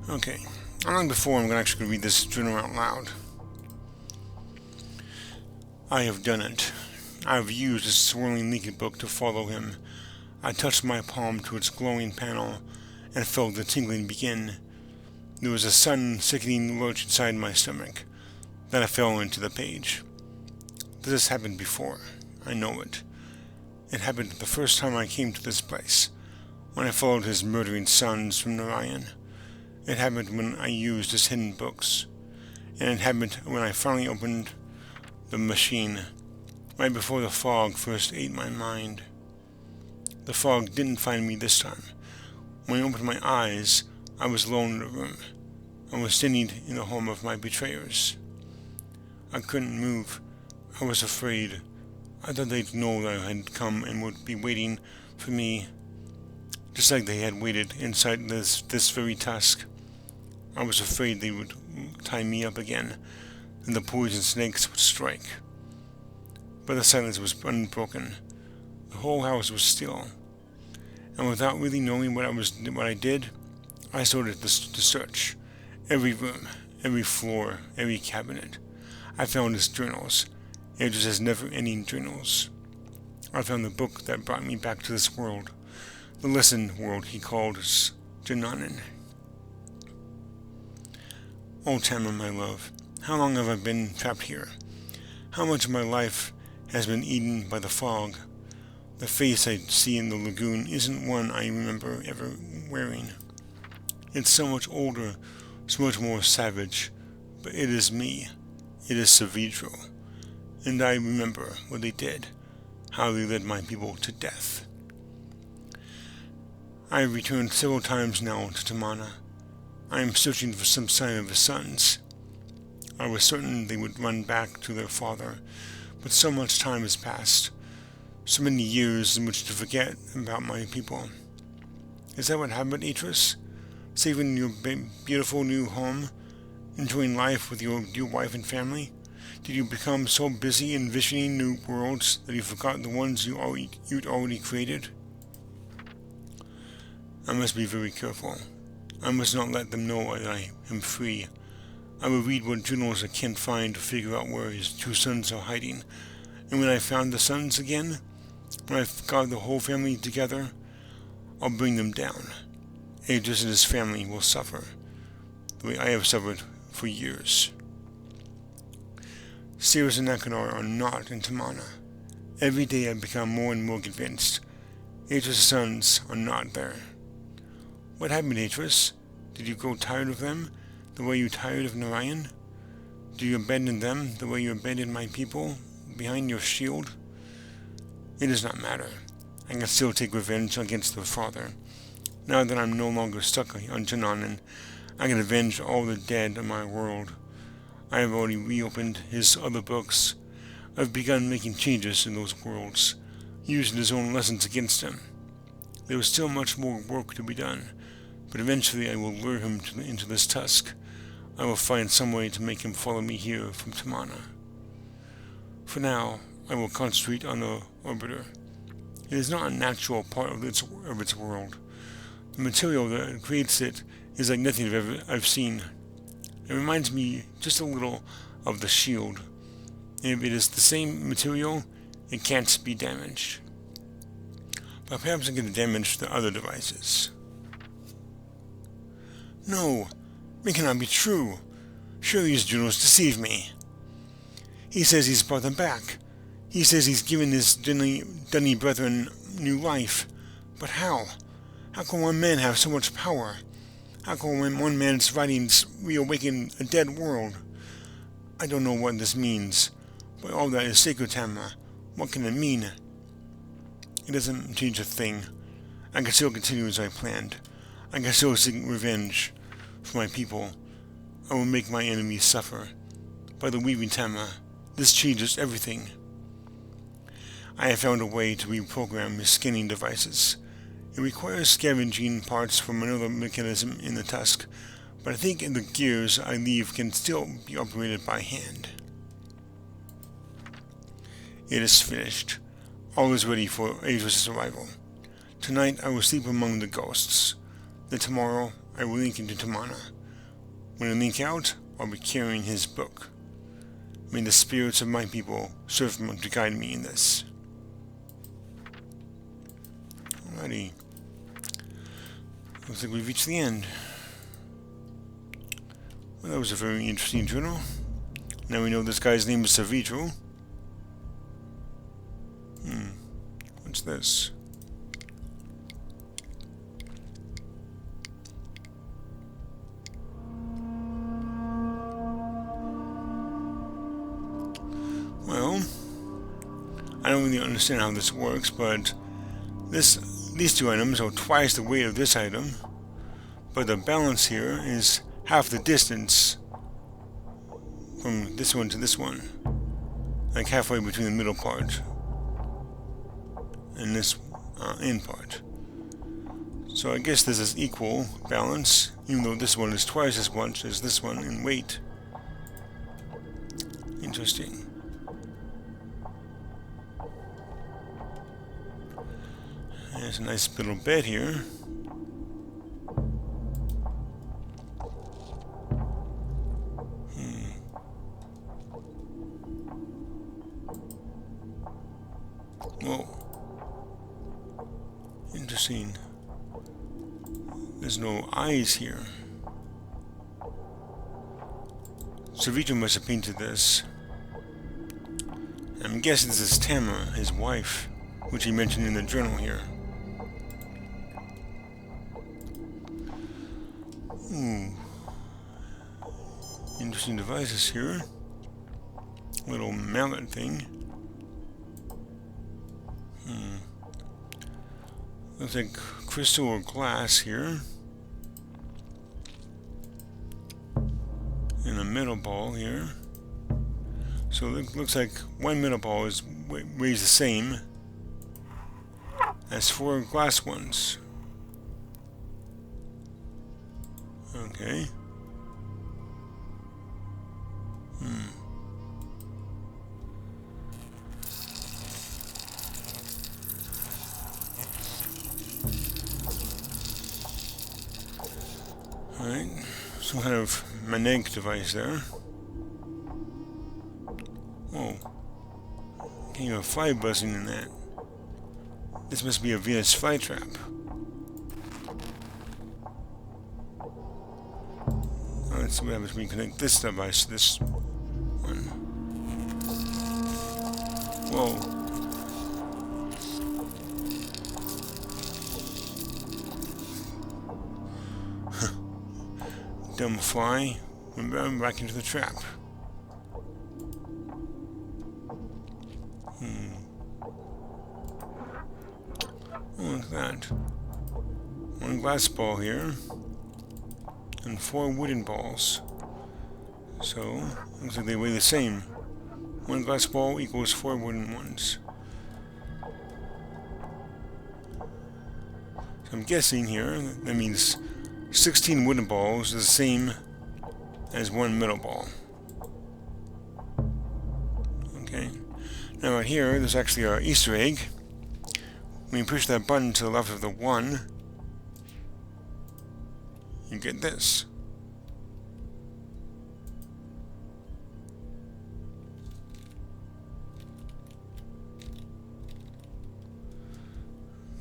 Okay, unlike before, I'm actually going to read this journal out loud. I have done it. I have used this swirling leaky book to follow him. I touched my palm to its glowing panel and felt the tingling begin. There was a sudden, sickening lurch inside my stomach. Then I fell into the page. This has happened before. I know it. It happened the first time I came to this place, when I followed his murdering sons from Narayan. It happened when I used his hidden books. And it happened when I finally opened the machine, right before the fog first ate my mind. The fog didn't find me this time. When I opened my eyes, I was alone in the room. I was standing in the home of my betrayers. I couldn't move. I was afraid. I thought they'd know that I had come and would be waiting for me, just like they had waited inside this very tusk. I was afraid they would tie me up again, and the poison snakes would strike. But the silence was unbroken. The whole house was still, and without really knowing what I did, I started to search. Every room, every floor, every cabinet. I found his journals. It was his never-ending journals. I found the book that brought me back to this world, the lesson world he called Jananan. Oh, Tama, my love, how long have I been trapped here? How much of my life has been eaten by the fog? The face I see in the lagoon isn't one I remember ever wearing. It's so much older, so much more savage, but it is me. It is Savidro. And I remember what they did, how they led my people to death. I have returned several times now to Tamana. I am searching for some sign of his sons. I was certain they would run back to their father, but so much time has passed, so many years in which to forget about my people. Is that what happened, Atris? Saving your beautiful new home, enjoying life with your dear wife and family? Did you become so busy envisioning new worlds that you forgot the ones you'd already created? I must be very careful. I must not let them know that I am free. I will read what journals I can find to figure out where his two sons are hiding. And when I found the sons again, when I've got the whole family together, I'll bring them down. Aegis and his family will suffer, the way I have suffered for years. Sirius and Achenar are not in Tamana. Every day I become more and more convinced. Aegis' sons are not there. What happened, Atris? Did you grow tired of them, the way you tired of Narayan? Do you abandon them, the way you abandoned my people, behind your shield? It does not matter. I can still take revenge against their father. Now that I'm no longer stuck on Jananan, I can avenge all the dead in my world. I have already reopened his other books. I've begun making changes in those worlds, using his own lessons against them. There is still much more work to be done, but eventually I will lure him into this tusk. I will find some way to make him follow me here from Tamana. For now, I will concentrate on the orbiter. It is not a natural part of its world. The material that creates it is like nothing I've seen. It reminds me just a little of the shield. And if it is the same material, it can't be damaged. But perhaps I can damage the other devices. No, it cannot be true. Surely his journals deceive me. He says he's brought them back. He says he's given his Dunny brethren new life. But how? How can one man have so much power? How can one man's writings reawaken a dead world? I don't know what this means, but all that is sacred, Tama. What can it mean? It doesn't change a thing. I can still continue as I planned. I can still seek revenge for my people. I will make my enemies suffer. By the weaving, Tama, this changes everything. I have found a way to reprogram his scanning devices. It requires scavenging parts from another mechanism in the tusk, but I think the gears I leave can still be operated by hand. It is finished. All is ready for Aegis' arrival. Tonight I will sleep among the ghosts. Then tomorrow I will link into Tamana. When I link out, I'll be carrying his book. May the spirits of my people serve to guide me in this. Alrighty. Looks like we've reached the end. Well, that was a very interesting journal. Now we know this guy's name is Savitro. What's this? Well, I don't really understand how this works, but these two items are twice the weight of this item, but the balance here is half the distance from this one to this one, like halfway between the middle part and this end part. So I guess this is equal balance, even though this one is twice as much as this one in weight. Interesting. There's a nice little bed here. Whoa. Interesting. There's no eyes here. Savitro must have painted this. I'm guessing this is Tamara, his wife, which he mentioned in the journal here. Interesting devices here. Little mallet thing. Looks like crystal or glass here. And a metal ball here. So it looks like one metal ball is weighs the same as 4 glass ones. Okay. Alright, some kind of magnetic device there. Whoa. Can you hear a fly buzzing in that? This must be a Venus flytrap. Let's see what happens when you connect this device to this one. Whoa. Dumb fly. Went back into the trap. Oh, look at that. One glass ball here. And 4 wooden balls. So, looks like they weigh the same. One glass ball equals 4 wooden ones. So I'm guessing here, that means 16 wooden balls is the same as 1 metal ball. Okay. Now right here, there's actually our Easter egg. When you push that button to the left of the 1, you get this.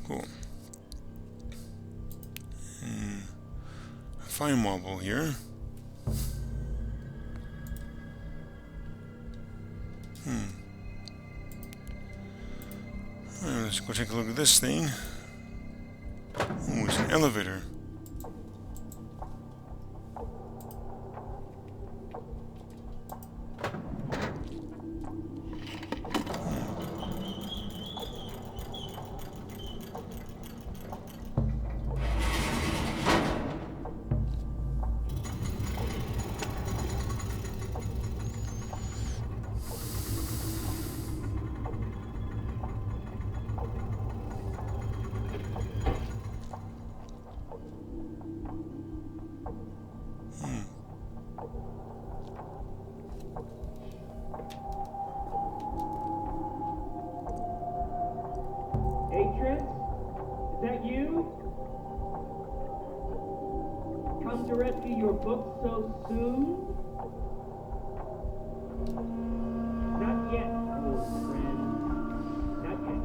Cool. A fine marble here. Let's go take a look at this thing. Oh, it's an elevator. come to rescue your book so soon? Not yet, old friend. Not yet.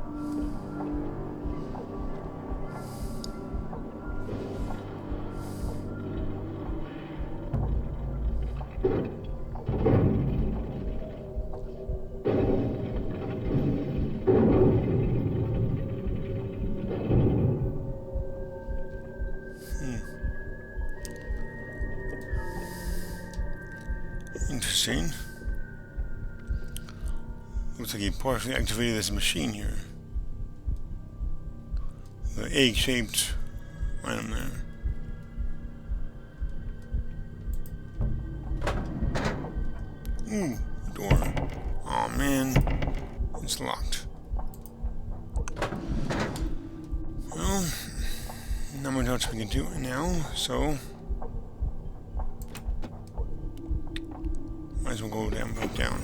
Interesting. Looks like he partially activated this machine here. The egg-shaped item there. Ooh, door. Aw, man. It's locked. Well, not much else we can do right now, so might as well go down, back down.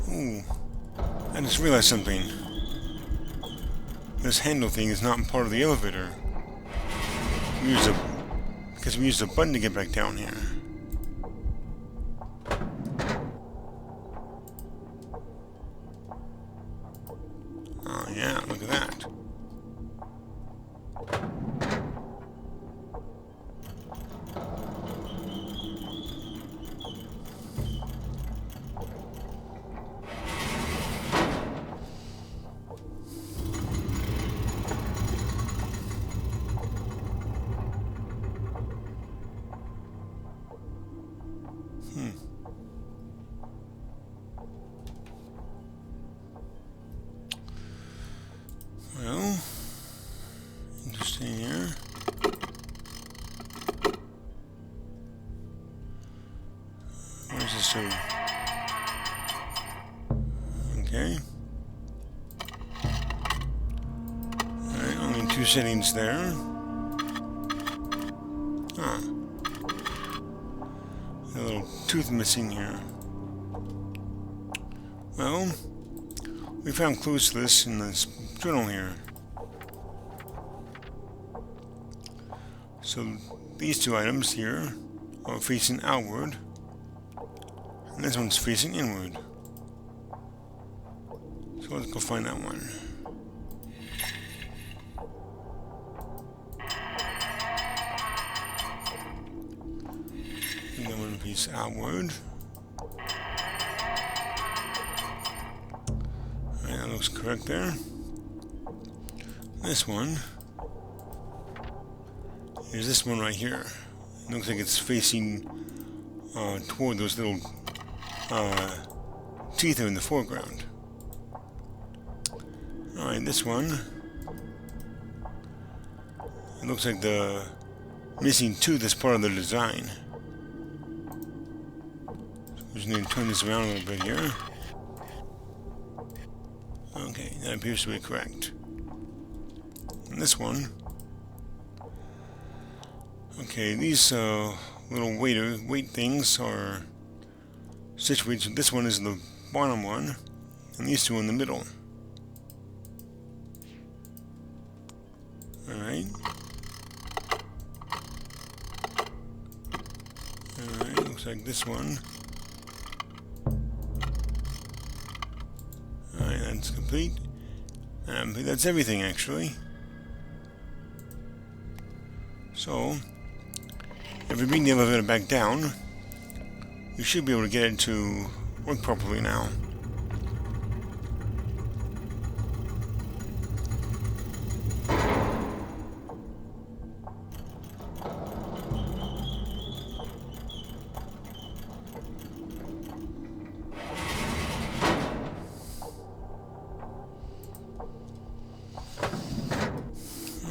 Ooh, I just realized something. This handle thing is not part of the elevator. Because we used a button to get back down here. Oh yeah, look at that. Well, interesting here. What does this do? Okay. Alright, only 2 settings there. Huh. A little tooth missing here. Well, we found clues to this in this journal here. So these 2 items here are facing outward, and this one's facing inward. So let's go find that one. And that one faces outward. Alright, that looks correct there. This one is this one right here. It looks like it's facing toward those little teeth there in the foreground. Alright, this one, it looks like the missing tooth is part of the design. So we just need to turn this around a little bit here. Okay, that appears to be correct. And this one, okay, these little weight things are situated. This one is the bottom one, and these 2 in the middle. Alright. Alright, looks like this one. Alright, that's complete. That's everything, actually. So, if we bring the elevator back down, we should be able to get it to work properly now.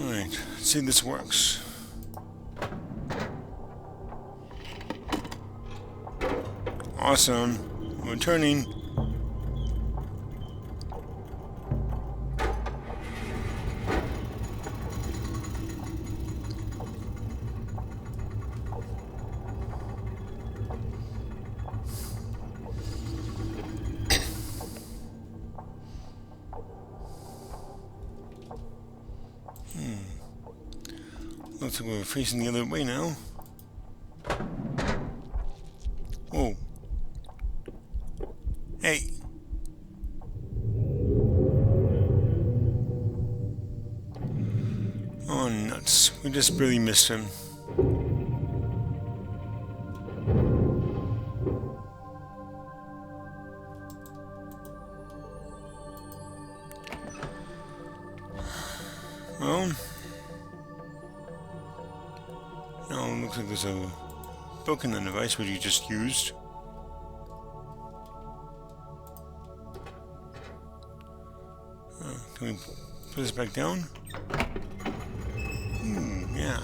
Alright, let's see if this works. Awesome. We're turning. Looks like we're facing the other way now. Whoa. Hey. Oh, nuts. We just barely missed him. Well, now it looks like there's a book in the device which you just used. Can we put this back down? Yeah.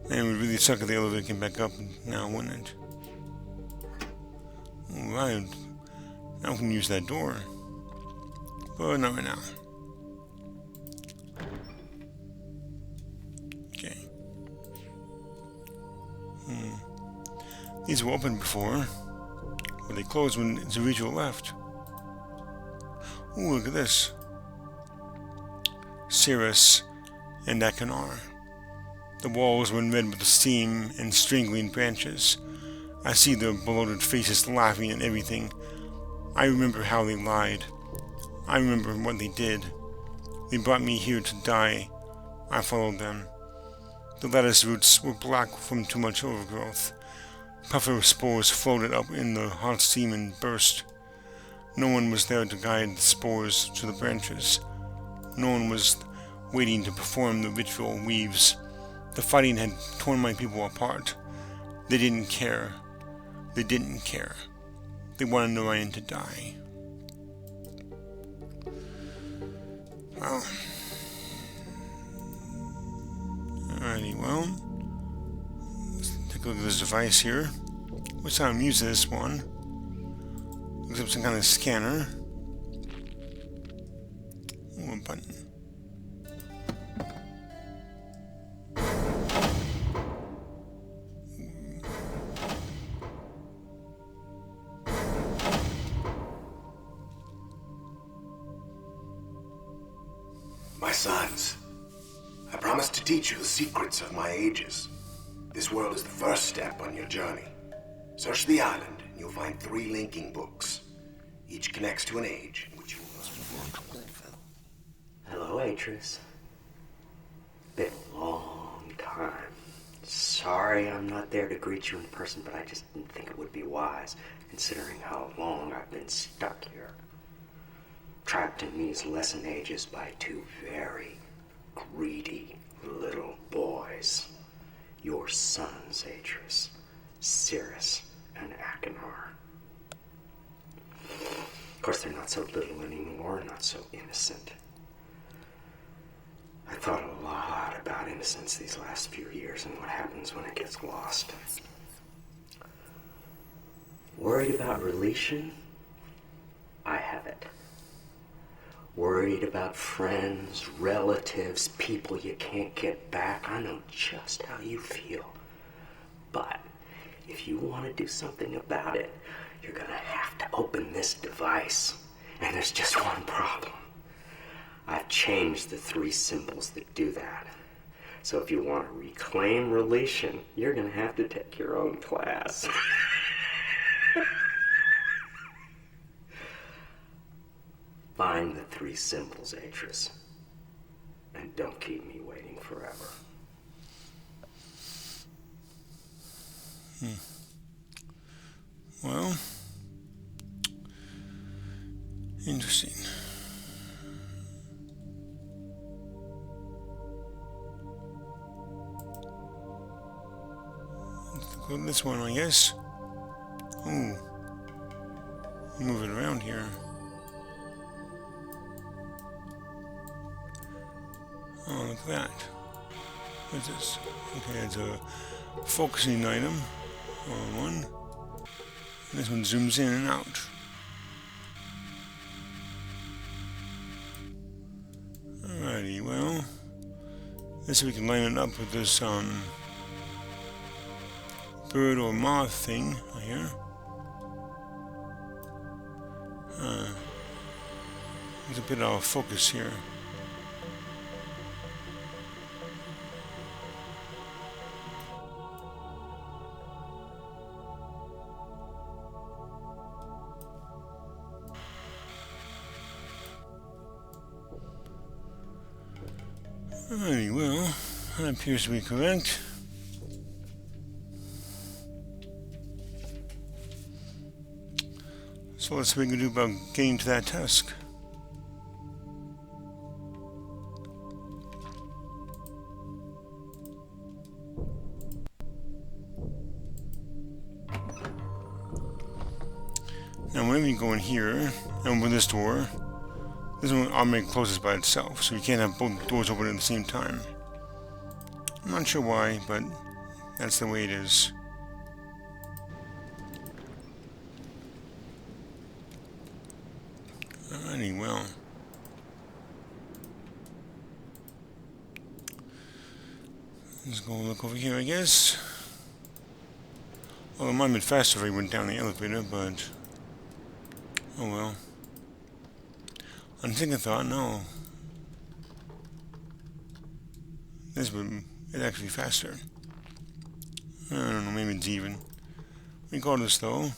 And we really suck if the elevator came back up now, wouldn't it? Alright. Now we can use that door. But not right now. Okay. These were open before. But they closed when Zarijo left. Ooh, look at this. Cirrus and Akanar. The walls were red with steam and strangling branches. I see their bloated faces laughing at everything. I remember how they lied. I remember what they did. They brought me here to die. I followed them. The lettuce roots were black from too much overgrowth. Puffs of spores floated up in the hot steam and burst. No one was there to guide the spores to the branches. No one was waiting to perform the ritual weaves. The fighting had torn my people apart. They didn't care. They didn't care. They wanted Narayan to die. Well. Alrighty, well. Let's take a look at this device here. Which time I'm using this one. Looks like some kind of scanner. Ooh, a button. My sons, I promise to teach you the secrets of my ages. This world is the first step on your journey. Search the island, and you'll find 3 linking books. Each connects to an age in which you must fulfill. Hello, Atris. Been a long time. Sorry I'm not there to greet you in person, but I just didn't think it would be wise, considering how long I've been stuck here. Trapped in these lesson ages by 2 very greedy little boys. Your sons, Atris, Cirrus, and Akanar. Of course, they're not so little anymore, not so innocent. I thought a lot about innocence these last few years and what happens when it gets lost. Worried about Releeshahn? I have it. Worried about friends, relatives, people you can't get back. I know just how you feel. But if you want to do something about it, you're gonna have to open this device. And there's just one problem. I've changed the 3 symbols that do that. So if you want to reclaim Releeshahn, you're gonna have to take your own class. Find the 3 symbols, Atris. And don't keep me waiting forever. Well, interesting. Let's go to this one, I guess. Ooh. Move it around here. Oh, look at that. What's this? Okay, it's a focusing item. One. And this one zooms in and out. Alrighty, well. Let's see if we can line it up with this bird or moth thing here. There's a bit out of focus here. Alrighty, well, that appears to be correct. So let's see what we can do about getting to that tusk. Now whenever you go in here, and with this door, this one automatically closes by itself, so you can't have both doors open at the same time. I'm not sure why, but that's the way it is. Alrighty, well. Let's go look over here, I guess. Well, it might have been faster if I went down the elevator, but... oh well. I think I thought, no. This would... it's actually faster. I don't know, maybe it's even. Regardless, though,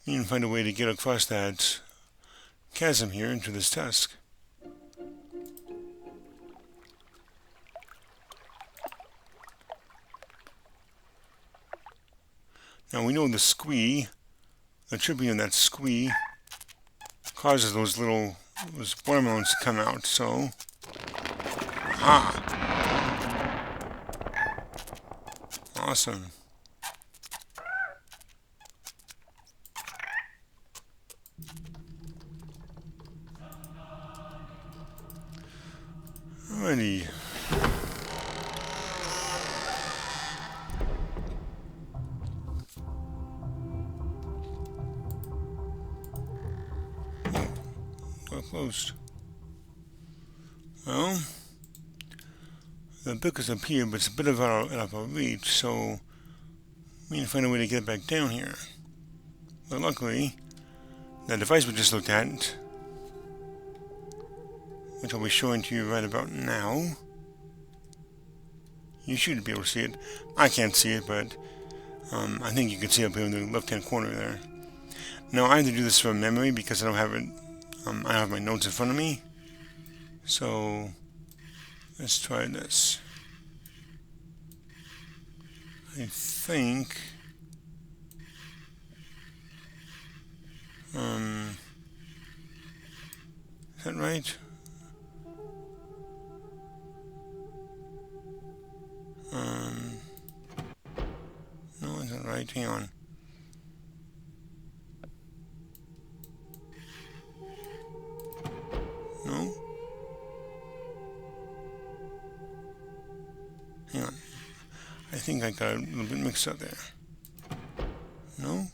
you can find a way to get across that chasm here into this tusk. Now we know the squee, the tripping of that squee, causes those watermelons to come out, so... ah! Awesome. Alrighty. Oh, closed. Well, the book is up here, but it's a bit of out of our reach, so we need to find a way to get back down here. But luckily, the device we just looked at, which I'll be showing to you right about now, you should be able to see it. I can't see it, but I think you can see it up here in the left-hand corner there. Now I have to do this from memory because I don't have it. I don't have my notes in front of me. So let's try this. I think is that right? No, is that right? Hang on. No? Hang on. I think I got a little bit mixed up there. No?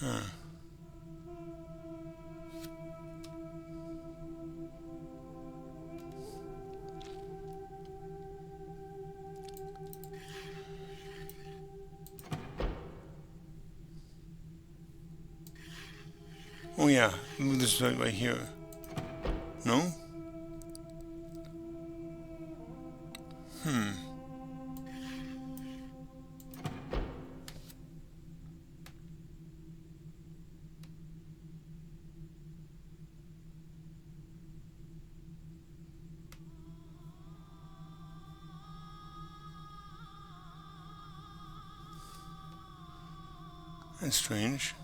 Huh. Oh yeah, move this right here. No? That's strange.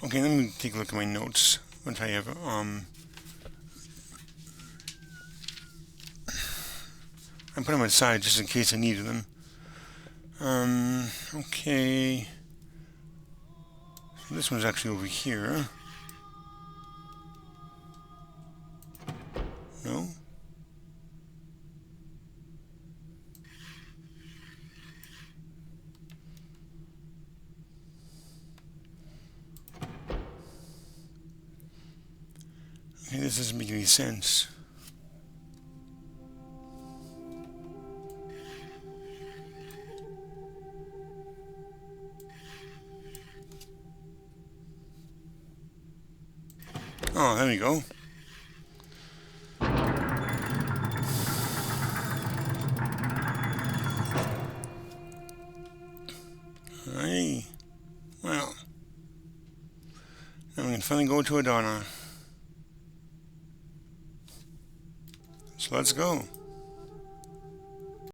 Okay, let me take a look at my notes. What I have, I put them aside just in case I needed them. Okay. So this one's actually over here. No? Okay, this doesn't make any sense. Oh, there we go. can finally go to Adana. So let's go.